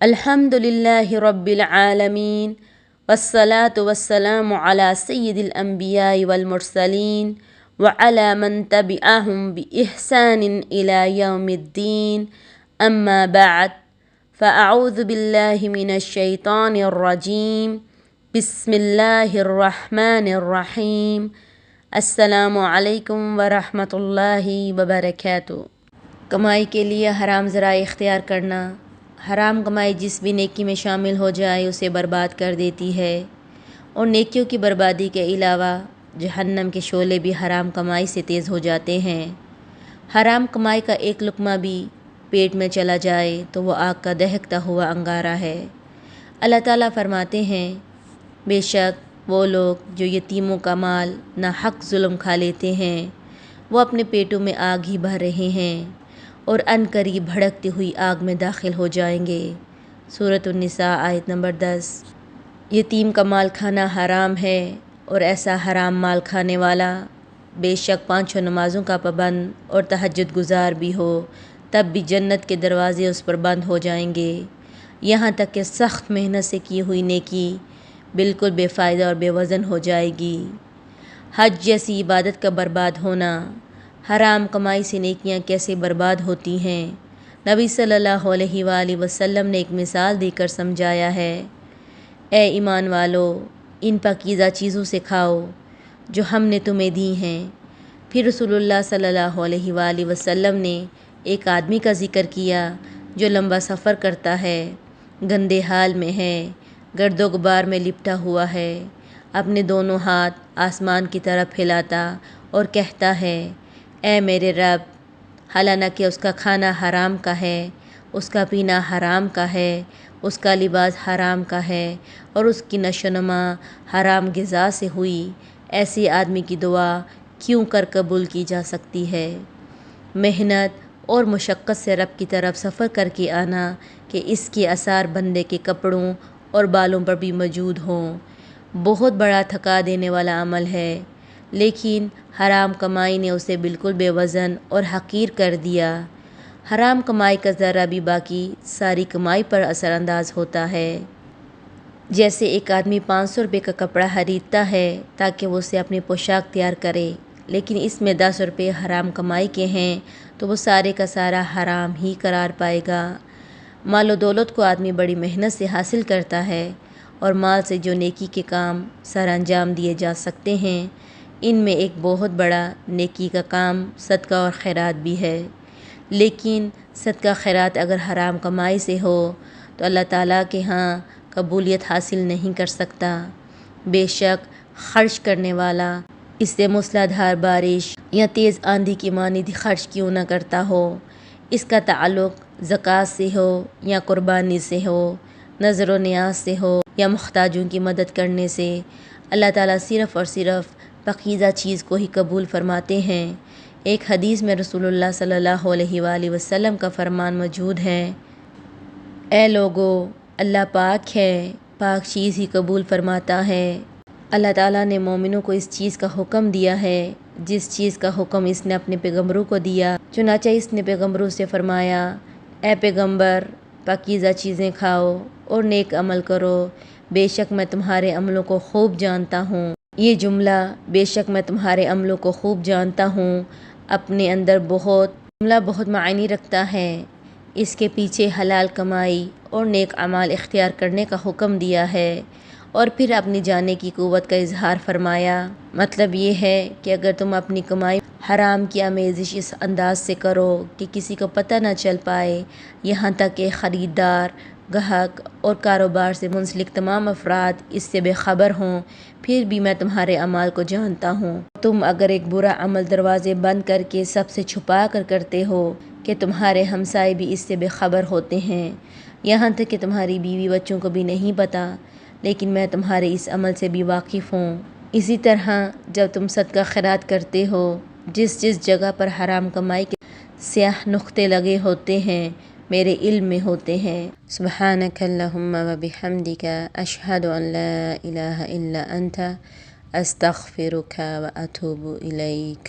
الحمد للہ رب العالمین والصلاة والسلام علی سید الانبیاء والمرسلین وعلی من تبعہم بإحسان الی یوم الدین اما بعد فاعوذ باللہ من الشیطان الرجیم بسم اللہ الرحمن الرحیم السلام علیکم ورحمۃ اللہ وبرکاتہ۔ کمائی کے لیے حرام ذرائع اختیار کرنا۔ حرام کمائی جس بھی نیکی میں شامل ہو جائے اسے برباد کر دیتی ہے، اور نیکیوں کی بربادی کے علاوہ جہنم کے شعلے بھی حرام کمائی سے تیز ہو جاتے ہیں۔ حرام کمائی کا ایک لقمہ بھی پیٹ میں چلا جائے تو وہ آگ کا دہکتا ہوا انگارہ ہے۔ اللہ تعالیٰ فرماتے ہیں، بے شک وہ لوگ جو یتیموں کا مال ناحق ظلم کھا لیتے ہیں وہ اپنے پیٹوں میں آگ ہی بھر رہے ہیں اور عن قریب بھڑکتی ہوئی آگ میں داخل ہو جائیں گے۔ سورۃ النساء آیت نمبر 10۔ یتیم کا مال کھانا حرام ہے، اور ایسا حرام مال کھانے والا بے شک 5 نمازوں کا پابند اور تہجد گزار بھی ہو تب بھی جنت کے دروازے اس پر بند ہو جائیں گے، یہاں تک کہ سخت محنت سے کی ہوئی نیکی بالکل بے فائدہ اور بے وزن ہو جائے گی۔ حج جیسی عبادت کا برباد ہونا۔ حرام کمائی سے نیکیاں کیسے برباد ہوتی ہیں، نبی صلی اللہ علیہ وآلہ وسلم نے ایک مثال دے کر سمجھایا ہے۔ اے ایمان والو، ان پاکیزہ چیزوں سے کھاؤ جو ہم نے تمہیں دی ہیں۔ پھر رسول اللہ صلی اللہ علیہ وآلہ وسلم نے ایک آدمی کا ذکر کیا جو لمبا سفر کرتا ہے، گندے حال میں ہے، گرد و غبار میں لپٹا ہوا ہے، اپنے دونوں ہاتھ آسمان کی طرف پھیلاتا اور کہتا ہے، اے میرے رب، حالانکہ اس کا کھانا حرام کا ہے، اس کا پینا حرام کا ہے، اس کا لباس حرام کا ہے، اور اس کی نشو و نما حرام غذا سے ہوئی، ایسے آدمی کی دعا کیوں کر قبول کی جا سکتی ہے؟ محنت اور مشقت سے رب کی طرف سفر کر کے آنا کہ اس کے آثار بندے کے کپڑوں اور بالوں پر بھی موجود ہوں، بہت بڑا تھکا دینے والا عمل ہے، لیکن حرام کمائی نے اسے بالکل بے وزن اور حقیر کر دیا۔ حرام کمائی کا ذرہ بھی باقی ساری کمائی پر اثر انداز ہوتا ہے۔ جیسے ایک آدمی 500 روپے کا کپڑا خریدتا ہے تاکہ وہ اسے اپنی پوشاک تیار کرے، لیکن اس میں 10 روپے حرام کمائی کے ہیں تو وہ سارے کا سارا حرام ہی قرار پائے گا۔ مال و دولت کو آدمی بڑی محنت سے حاصل کرتا ہے، اور مال سے جو نیکی کے کام سر انجام دیے جا سکتے ہیں ان میں ایک بہت بڑا نیکی کا کام صدقہ اور خیرات بھی ہے، لیکن صدقہ خیرات اگر حرام کمائی سے ہو تو اللہ تعالیٰ کے ہاں قبولیت حاصل نہیں کر سکتا۔ بے شک خرچ کرنے والا اس سے موسلا دھار بارش یا تیز آندھی کی مانند خرچ کیوں نہ کرتا ہو، اس کا تعلق زکوٰۃ سے ہو یا قربانی سے ہو، نظر و نیاز سے ہو یا محتاجوں کی مدد کرنے سے، اللہ تعالیٰ صرف اور صرف پاکیزہ چیز کو ہی قبول فرماتے ہیں۔ ایک حدیث میں رسول اللہ صلی اللہ علیہ وآلہ وسلم کا فرمان موجود ہے، اے لوگو، اللہ پاک ہے، پاک چیز ہی قبول فرماتا ہے۔ اللہ تعالیٰ نے مومنوں کو اس چیز کا حکم دیا ہے جس چیز کا حکم اس نے اپنے پیغمبروں کو دیا، چنانچہ اس نے پیغمبروں سے فرمایا، اے پیغمبر، پاکیزہ چیزیں کھاؤ اور نیک عمل کرو، بے شک میں تمہارے عملوں کو خوب جانتا ہوں۔ یہ جملہ بے شک میں تمہارے عملوں کو خوب جانتا ہوں اپنے اندر بہت معنی رکھتا ہے۔ اس کے پیچھے حلال کمائی اور نیک اعمال اختیار کرنے کا حکم دیا ہے، اور پھر اپنی جاننے کی قوت کا اظہار فرمایا۔ مطلب یہ ہے کہ اگر تم اپنی کمائی حرام کی آمیزش اس انداز سے کرو کہ کسی کو پتہ نہ چل پائے، یہاں تک کہ خریدار، گاہک اور کاروبار سے منسلک تمام افراد اس سے بے خبر ہوں، پھر بھی میں تمہارے اعمال کو جانتا ہوں۔ تم اگر ایک برا عمل دروازے بند کر کے سب سے چھپا کر کرتے ہو کہ تمہارے ہمسائے بھی اس سے بے خبر ہوتے ہیں، یہاں تک کہ تمہاری بیوی بچوں کو بھی نہیں پتہ، لیکن میں تمہارے اس عمل سے بھی واقف ہوں۔ اسی طرح جب تم صدقہ خیرات کرتے ہو، جس جگہ پر حرام کمائی کے سیاہ نقطے لگے ہوتے ہیں میرے علم میں ہوتے ہیں۔ سبحانک اللہم و بحمدک، اشہد ان لا الہ الا انت، استغفرک و اتوب الیک۔